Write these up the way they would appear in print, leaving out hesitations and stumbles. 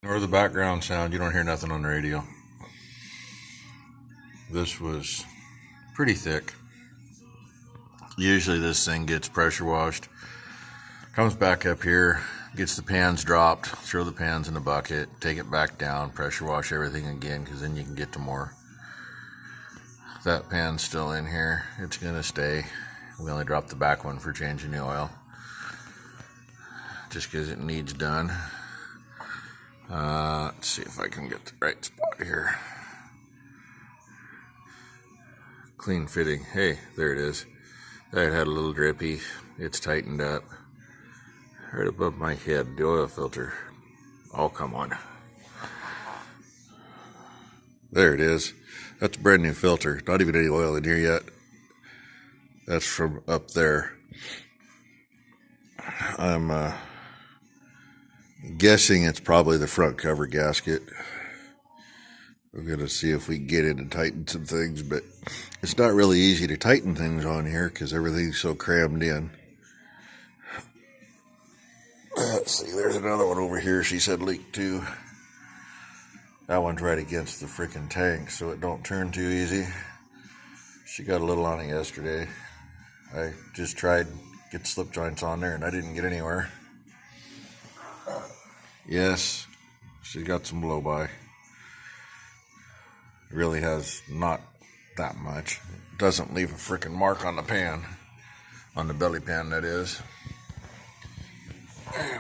Or the background sound, you don't hear nothing on the radio. This was pretty thick. Usually this thing gets pressure washed, comes back up here, gets the pans dropped, throw the pans in the bucket, take it back down, pressure wash everything again, because then you can get to more. That pan's still in here. It's gonna stay. We only dropped the back one for changing the oil, just because it needs done. Let's see if I can get the right spot here. Clean fitting. Hey, there it is. That had a little drippy. It's tightened up. Right above my head, the oil filter. Oh, come on. There it is. That's a brand new filter. Not even any oil in here yet. That's from up there. I'm guessing it's probably the front cover gasket. We're going to see if we can get in and tighten some things, but it's not really easy to tighten things on here because everything's so crammed in. Let's see, there's another one over here. She said leak too. That one's right against the freaking tank, so it don't turn too easy. She got a little on it yesterday. I just tried to get slip joints on there and I didn't get anywhere. Yes, she's got some blow by. Really has not that much. Doesn't leave a freaking mark on the pan, on the belly pan that is.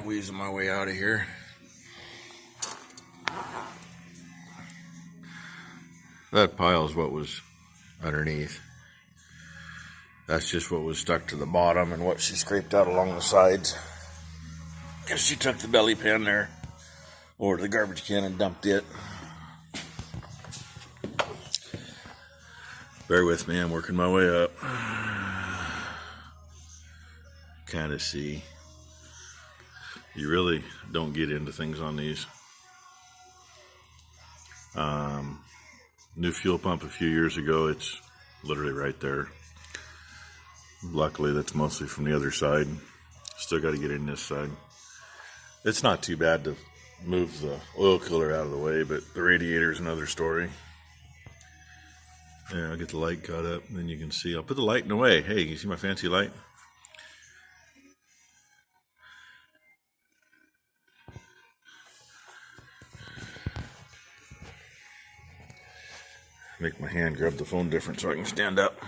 Wheezing my way out of here. That pile is what was underneath. That's just what was stuck to the bottom and what she scraped out along the sides. Because she took the belly pan there over to the garbage can and dumped it. Bear with me, I'm working my way up. Kind of see. You really don't get into things on these. New fuel pump a few years ago, it's literally right there. Luckily, that's mostly from the other side. Still got to get in this side. It's not too bad to move the oil cooler out of the way, but the radiator is another story. Yeah, I'll get the light caught up, and then you can see. I'll put the light in the way. Hey, you see my fancy light? Make my hand grab the phone different so I can stand up.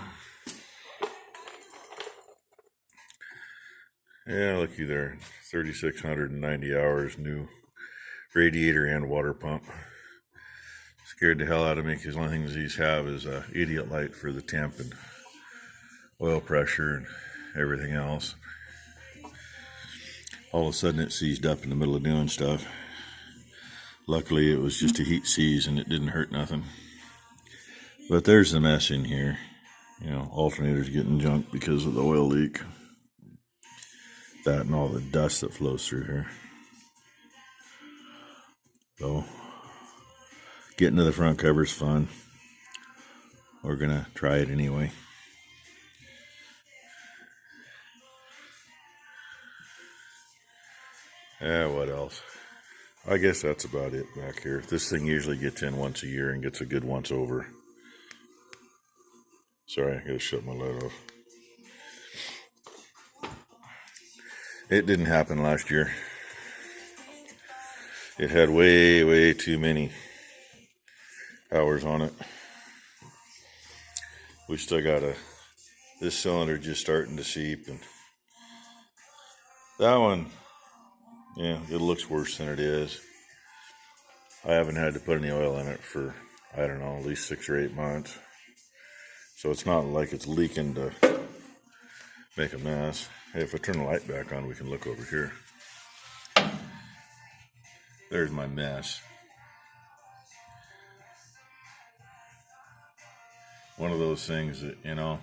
Yeah, looky there. 3,690 hours, new radiator and water pump. Scared the hell out of me because the only things these have is a idiot light for the temp and oil pressure and everything else. All of a sudden it seized up in the middle of doing stuff. Luckily it was just a heat seize and it didn't hurt nothing. But there's the mess in here. You know, alternator's getting junk because of the oil leak. That and all the dust that flows through here. So, getting to the front cover's fun. We're gonna try it anyway. What else? I guess that's about it back here. This thing usually gets in once a year and gets a good once over. Sorry, I gotta shut my light off. It didn't happen last year. It had way too many hours on it. We still got this cylinder just starting to seep, and that one, yeah, it looks worse than it is. I haven't had to put any oil in it for, I don't know, at least 6 or 8 months. So it's not like it's leaking to make a mess. Hey, if I turn the light back on, we can look over here. There's my mess. One of those things that, you know,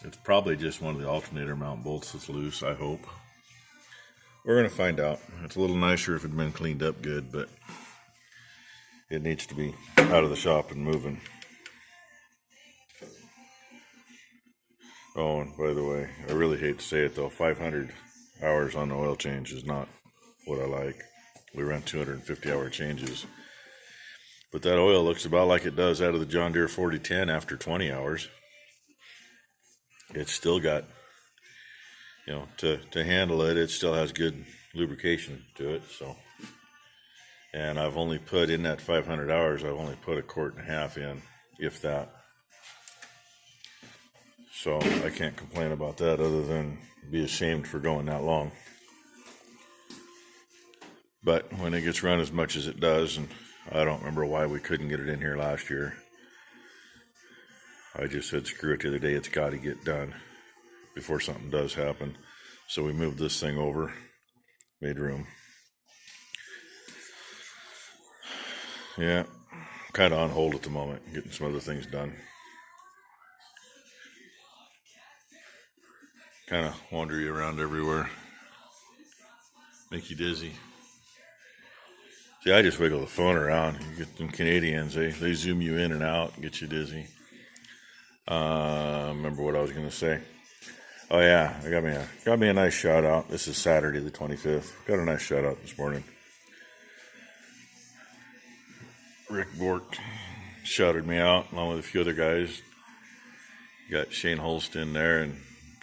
it's probably just one of the alternator mount bolts that's loose, I hope. We're going to find out. It's a little nicer if it had been cleaned up good, but it needs to be out of the shop and moving. Oh, and by the way, I really hate to say it though, 500 hours on the oil change is not what I like. We run 250-hour changes. But that oil looks about like it does out of the John Deere 4010 after 20 hours. It's still got, to handle it, it still has good lubrication to it. So, and I've only put in that 500 hours, I've only put 1.5 quarts in, if that. So I can't complain about that other than be ashamed for going that long. But when it gets run as much as it does, and I don't remember why we couldn't get it in here last year. I just said, screw it the other day, it's got to get done before something does happen. So we moved this thing over, made room. Yeah, kind of on hold at the moment, getting some other things done. Kind of wander you around everywhere, make you dizzy. See, I just wiggle the phone around. You get them Canadians, they zoom you in and out and get you dizzy. Remember what I was going to say. Oh yeah, I got me a nice shout out. This is Saturday the 25th. Got a nice shout out this morning. Rick Bork shouted me out along with a few other guys. You got Shane Holst in there and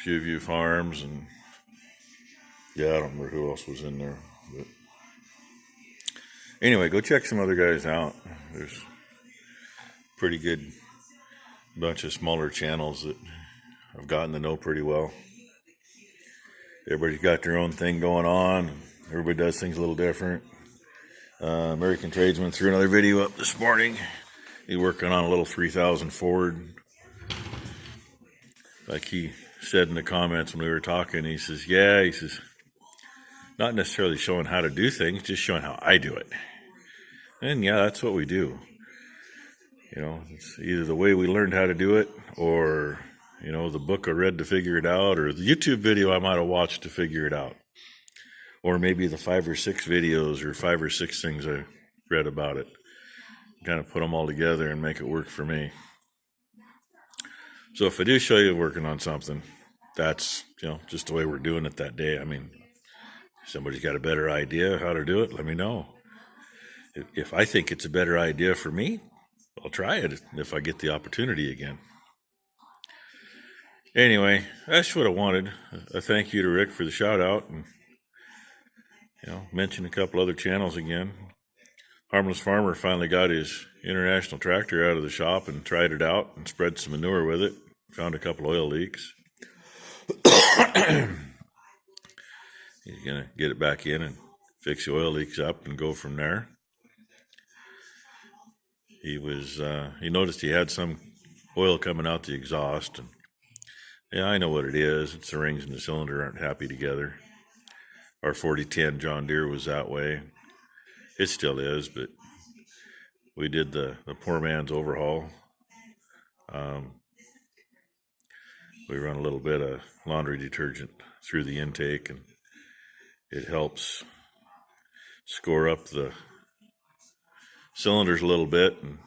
Pewview Farms, and yeah, I don't remember who else was in there. But anyway, go check some other guys out. There's pretty good bunch of smaller channels that I've gotten to know pretty well. Everybody's got their own thing going on. Everybody does things a little different. American Tradesman threw another video up this morning. He's working on a little 3000 Ford. Like he said in the comments when we were talking, he says, not necessarily showing how to do things, just showing how I do it. And yeah, that's what we do. It's either the way we learned how to do it, or, the book I read to figure it out, or the YouTube video I might have watched to figure it out. Or maybe the 5 or 6 videos or 5 or 6 things I read about it. Kind of put them all together and make it work for me. So if I do show you working on something, that's, just the way we're doing it that day. I mean, if somebody's got a better idea how to do it, let me know. If I think it's a better idea for me, I'll try it if I get the opportunity again. Anyway, that's what I wanted. A thank you to Rick for the shout out, and mention a couple other channels again. Harmless Farmer finally got his International tractor out of the shop and tried it out and spread some manure with it. Found a couple oil leaks. He's gonna get it back in and fix the oil leaks up and go from there. He noticed he had some oil coming out the exhaust, and yeah, I know what it is. It's the rings in the cylinder aren't happy together. Our 4010 John Deere was that way. It still is, but we did the poor man's overhaul. We run a little bit of laundry detergent through the intake, and it helps score up the cylinders a little bit and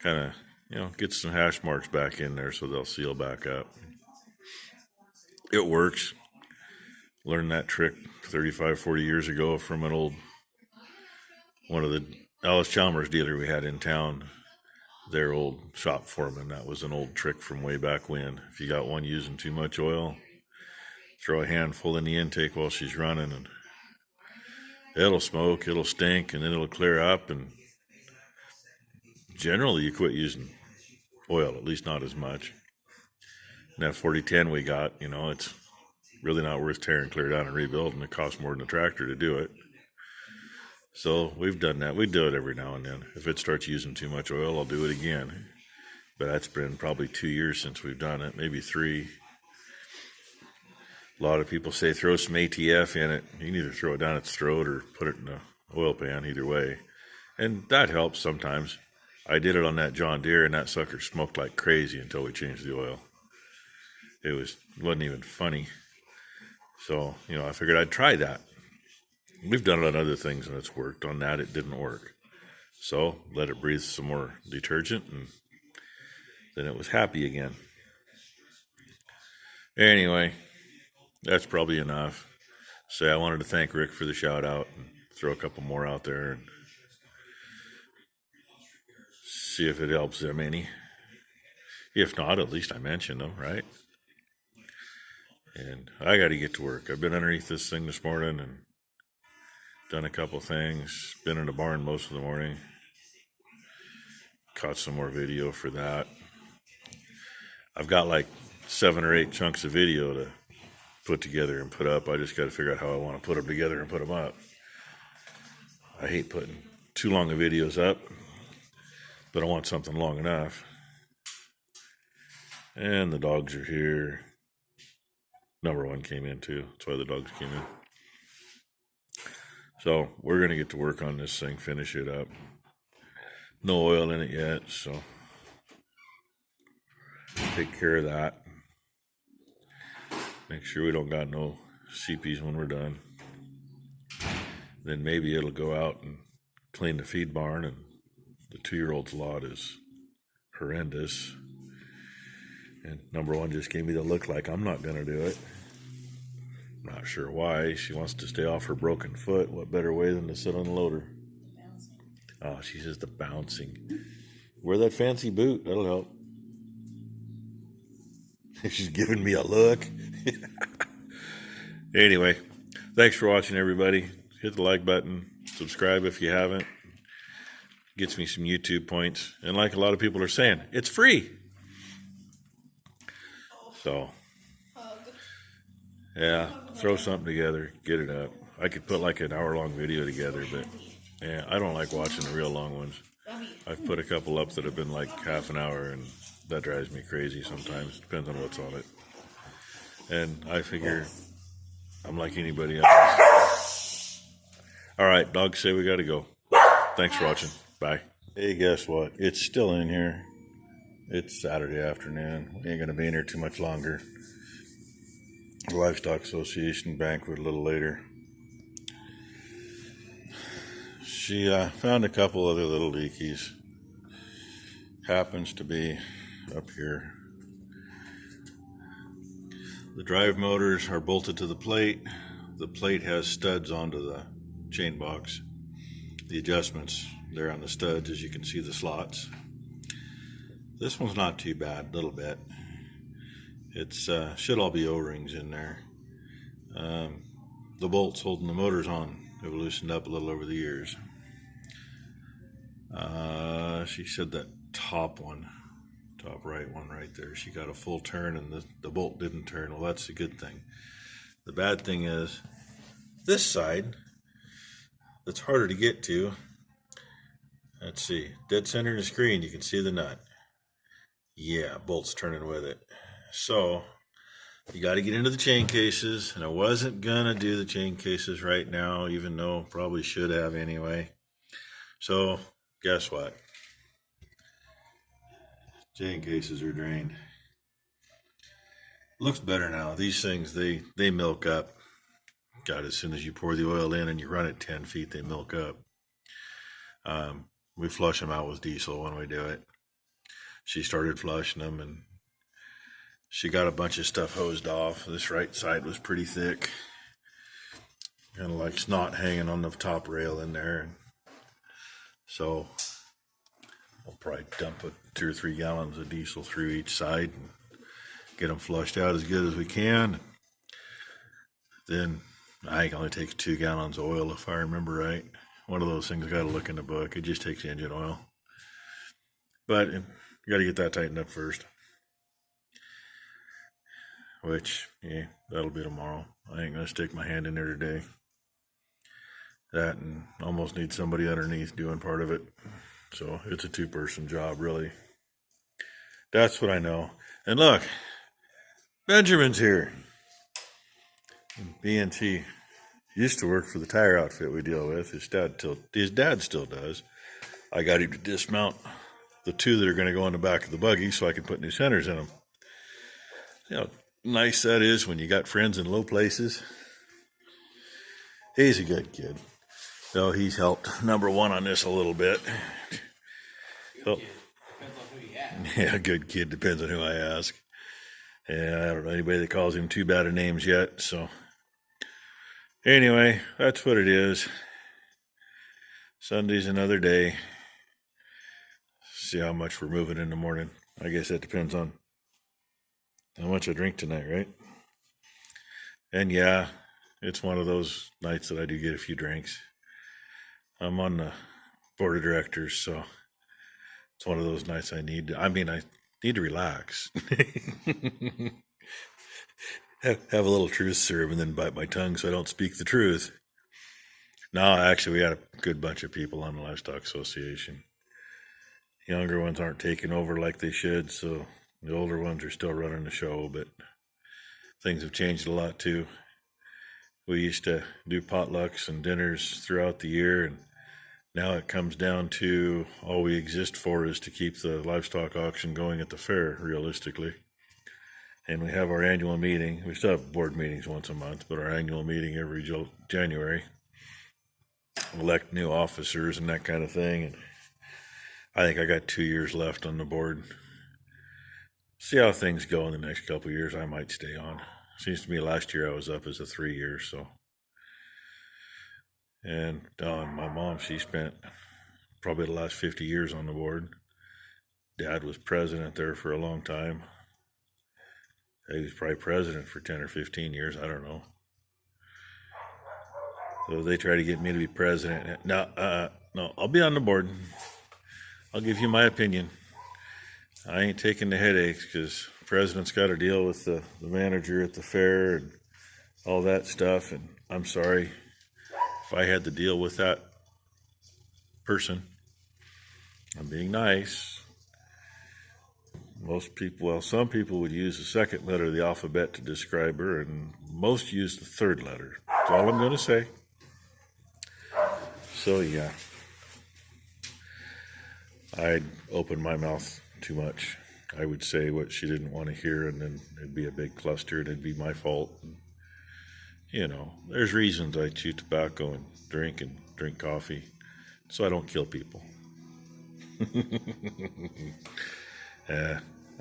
kind of, get some hash marks back in there so they'll seal back up. It works. Learned that trick 35, 40 years ago from one of the Alice Chalmers dealer we had in town, their old shop foreman. That was an old trick from way back when. If you got one using too much oil, throw a handful in the intake while she's running, and it'll smoke, it'll stink, and then it'll clear up, and generally you quit using oil, at least not as much. And that 4010 we got, it's really not worth tearing clear down and rebuilding. It costs more than a tractor to do it. So we've done that. We do it every now and then. If it starts using too much oil, I'll do it again. But that's been probably 2 years since we've done it, maybe 3. A lot of people say throw some ATF in it. You can either throw it down its throat or put it in an oil pan, either way. And that helps sometimes. I did it on that John Deere, and that sucker smoked like crazy until we changed the oil. It wasn't even funny. So, I figured I'd try that. We've done it on other things and it's worked. On that, it didn't work. So, let it breathe some more detergent, and then it was happy again. Anyway, that's probably enough. So I wanted to thank Rick for the shout out. throw a couple more out there and see if it helps them any. If not, at least I mentioned them, right? And I got to get to work. I've been underneath this thing this morning and done a couple things. Been in the barn most of the morning. Caught some more video for that. I've got like 7 or 8 chunks of video to put together and put up. I just got to figure out how I want to put them together and put them up. I hate putting too long of videos up, but I want something long enough. And the dogs are here. Number 1 came in too. That's why the dogs came in. So we're going to get to work on this thing, finish it up. No oil in it yet, so take care of that. Make sure we don't got no CPs when we're done. Then maybe it'll go out and clean the feed barn, and the 2-year-old's lot is horrendous. And number 1 just gave me the look like I'm not going to do it. I'm not sure why. She wants to stay off her broken foot. What better way than to sit on the loader? Bouncing. Oh, she says the bouncing. Wear that fancy boot. That'll help. She's giving me a look. Anyway, thanks for watching, everybody. Hit the like button. Subscribe if you haven't. Gets me some YouTube points. And like a lot of people are saying, it's free. So, yeah, throw something together, get it up. I could put like an hour-long video together, but yeah, I don't like watching the real long ones. I've put a couple up that have been like half an hour, and that drives me crazy sometimes. Depends on what's on it. And I figure I'm like anybody else. All right, dogs say we got to go. Thanks for watching. Bye. Hey, guess what? It's still in here. It's Saturday afternoon. We ain't going to be in here too much longer. The Livestock Association banquet a little later. She found a couple other little leakies. Happens to be up here. The drive motors are bolted to the plate. The plate has studs onto the chain box. The adjustments there on the studs, as you can see the slots. This one's not too bad, a little bit. It's should all be O-rings in there. The bolts holding the motors on have loosened up a little over the years. She said that top right one right there, she got a full turn and the bolt didn't turn. Well, that's a good thing. The bad thing is this side, that's harder to get to. Let's see, dead center of the screen, you can see the nut. Yeah, bolt's turning with it. So you got to get into the chain cases, and I wasn't gonna do the chain cases right now, even though probably should have anyway. So guess what? Chain cases are drained. Looks better now. These things, they milk up. God, as soon as you pour the oil in and you run it 10 feet, they milk up. We flush them out with diesel when we do it. She started flushing them, and she got a bunch of stuff hosed off. This right side was pretty thick. Kind of like snot hanging on the top rail in there. So we'll probably dump 2 or 3 gallons of diesel through each side and get them flushed out as good as we can. Then I think it only takes 2 gallons of oil, if I remember right. One of those things, got to look in the book. It just takes engine oil. But you got to get that tightened up first. Which, yeah, that'll be tomorrow. I ain't going to stick my hand in there today. That and almost need somebody underneath doing part of it. So it's a 2-person job, really. That's what I know. And look, Benjamin's here. B&T used to work for the tire outfit we deal with. His dad still does. I got him to dismount the 2 that are going to go in the back of the buggy so I can put new centers in them. You know, nice that is when you got friends in low places. He's a good kid. So he's helped number 1 on this a little bit. So, yeah, good kid, depends on who I ask. Yeah, I don't know anybody that calls him too bad of names yet. So anyway, that's what it is. Sunday's another day. See how much we're moving in the morning. I guess that depends on how much I drink tonight, right? And yeah, it's one of those nights that I do get a few drinks. I'm on the board of directors, so it's one of those nights I need to relax. have a little truth serum and then bite my tongue so I don't speak the truth. No, actually, we had a good bunch of people on the Livestock Association. Younger ones aren't taking over like they should, so the older ones are still running the show, but things have changed a lot too. We used to do potlucks and dinners throughout the year, and now it comes down to all we exist for is to keep the livestock auction going at the fair, realistically. And we have our annual meeting. We still have board meetings once a month, but our annual meeting every January. Elect new officers and that kind of thing. And I think I got 2 years left on the board. See how things go in the next couple of years. I might stay on. Seems to me last year I was up as a 3 years, so. And my mom, she spent probably the last 50 years on the board. Dad was president there for a long time. He was probably president for 10 or 15 years. I don't know. So they try to get me to be president. No, I'll be on the board. I'll give you my opinion. I ain't taking the headaches because the president's got to deal with the manager at the fair and all that stuff. And I'm sorry if I had to deal with that person. I'm being nice. Some people would use the second letter of the alphabet to describe her, and most use the third letter. That's all I'm going to say. So, yeah. I'd open my mouth too much. I would say what she didn't want to hear, and then it'd be a big cluster, and it'd be my fault. And, there's reasons I chew tobacco and drink coffee, so I don't kill people.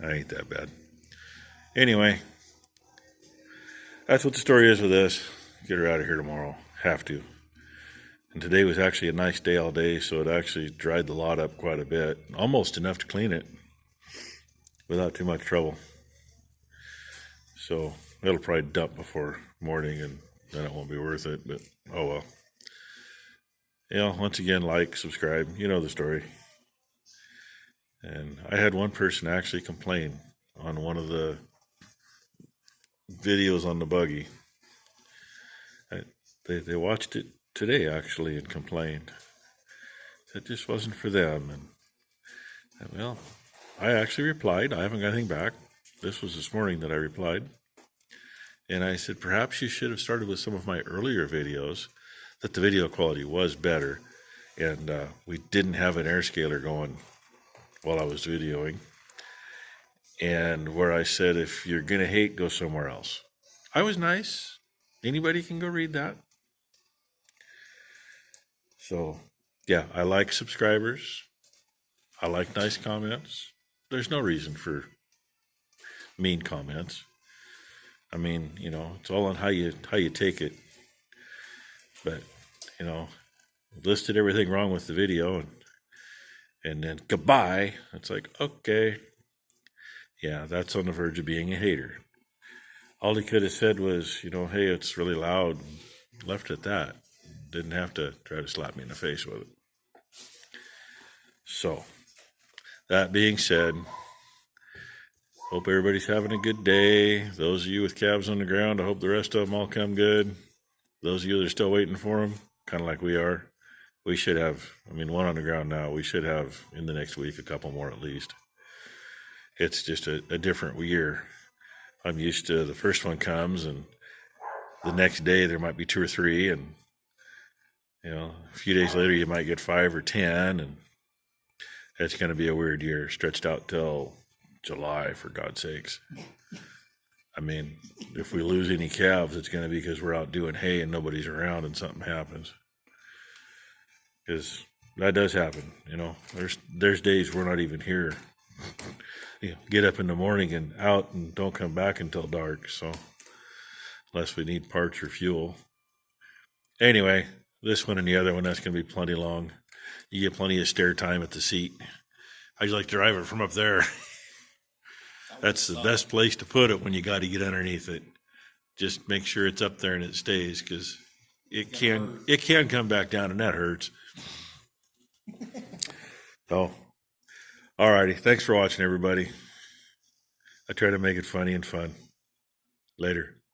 I ain't that bad. Anyway, that's what the story is with this. Get her out of here tomorrow. Have to. And today was actually a nice day all day, so it actually dried the lot up quite a bit. Almost enough to clean it without too much trouble. So it'll probably dump before morning, and then it won't be worth it, but oh well. Once again, like, subscribe. You know the story. And I had one person actually complain on one of the videos on the buggy. They watched it today, actually, and complained. It just wasn't for them. And well, I actually replied. I haven't got anything back. This was this morning that I replied. And I said, perhaps you should have started with some of my earlier videos, that the video quality was better. And we didn't have an air scaler going while I was videoing. And where I said, if you're going to hate, go somewhere else. I was nice. Anybody can go read that. So, yeah, I like subscribers. I like nice comments. There's no reason for mean comments. I mean, it's all on how you take it. But, listed everything wrong with the video and then goodbye. It's like, okay. Yeah, that's on the verge of being a hater. All he could have said was, hey, it's really loud. Left it at that. Didn't have to try to slap me in the face with it. So, that being said, hope everybody's having a good day. Those of you with calves on the ground, I hope the rest of them all come good. Those of you that are still waiting for them, kind of like we are, we should have, one on the ground now. We should have, in the next week, a couple more at least. It's just a different year. I'm used to the first one comes, and the next day there might be 2 or 3, and a few days later you might get 5 or 10, and it's going to be a weird year, stretched out till July, for God's sakes. If we lose any calves, it's going to be because we're out doing hay and nobody's around and something happens. Because that does happen, There's days we're not even here. Get up in the morning and out and don't come back until dark, so unless we need parts or fuel. Anyway, this one and the other one, that's going to be plenty long. You get plenty of stair time at the seat. I like to drive it from up there. That's the best place to put it when you got to get underneath it. Just make sure it's up there and it stays, because it can come back down, and that hurts. Oh, all righty. Thanks for watching, everybody. I try to make it funny and fun. Later.